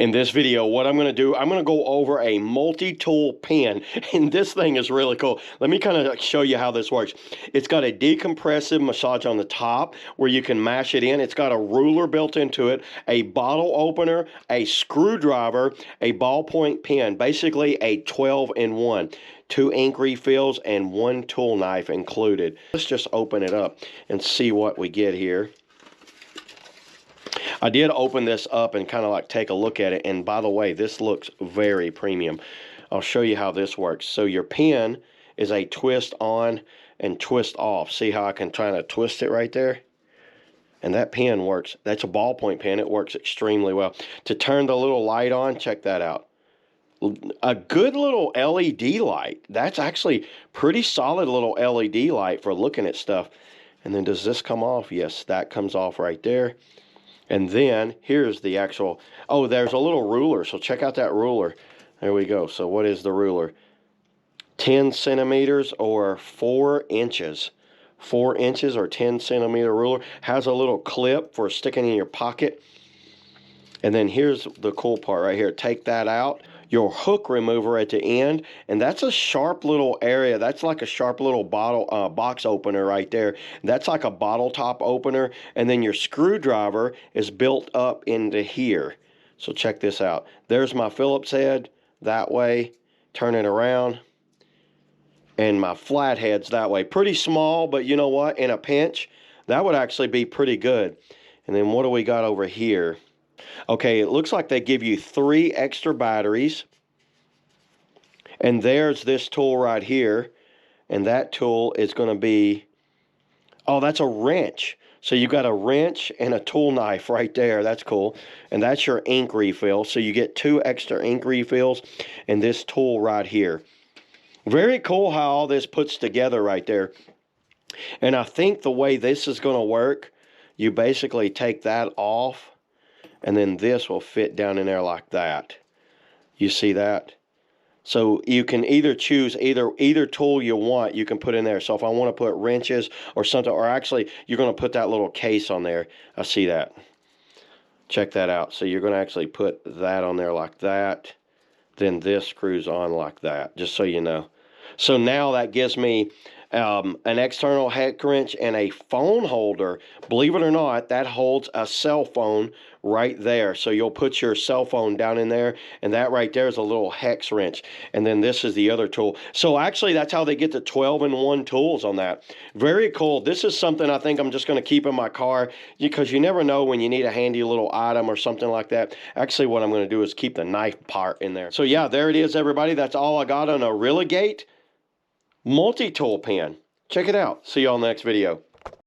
In this video, what I'm going to do, I'm going to go over a multi-tool pen, and this thing is really cool. Let me kind of show you how this works. It's got a decompressive massage on the top where you can mash it in. It's got a ruler built into it, a bottle opener, a screwdriver, a ballpoint pen, basically a 12-in-1. 2 ink refills and 1 tool knife included. Let's just open it up and see what we get here. I did open this up and kind of like take a look at it, and by the way, this looks very premium. I'll show you how this works. So your pen is a twist on and twist off. See how I can try to twist it right there? And that pen works. That's a ballpoint pen. It works extremely well. To turn the little light on, check that out. A good little LED light. That's actually pretty solid little LED light for looking at stuff. And then does this come off? Yes, that comes off right there. And then here's the actual, oh, there's a little ruler. So check out that ruler. There we go. So what is the ruler? 10 centimeters or 4 inches. 4 inches or 10-centimeter ruler. Has a little clip for sticking in your pocket. And then here's the cool part right here. Take that out. Your hook remover at the end, and that's a sharp little area. That's like a sharp little bottle box opener right there. That's like a bottle top opener, and then your screwdriver is built up into here. So check this out. There's my Phillips head that way. Turn it around, and my flathead's that way. Pretty small, but you know what? In a pinch, that would actually be pretty good. And then what do we got over here? Okay, it looks like they give you 3 extra batteries. And there's this tool right here. And that tool is going to be, oh, that's a wrench. So you got a wrench and a tool knife right there. That's cool. And that's your ink refill. So you get 2 extra ink refills and this tool right here. Very cool how all this puts together right there. And I think the way this is going to work, you basically take that off. And then this will fit down in there like that. You see that? So you can either choose either tool you want, you can put in there. So if I want to put wrenches or something, or actually you're going to put that little case on there. I see that. Check that out. So you're going to actually put that on there like that. Then this screws on like that, just so you know. So now that gives me an external hex wrench and a phone holder. Believe it or not, that holds a cell phone right there. So you'll put your cell phone down in there, and that right there is a little hex wrench. And then this is the other tool. So actually, that's how they get the 12-in-1 tools on that. Very cool. This is something I think I'm just going to keep in my car because you never know when you need a handy little item or something like that. Actually, what I'm going to do is keep the knife part in there. So yeah, there it is, everybody. That's all I got on a Religate multi-tool pen. Check it out. See you all in the next video.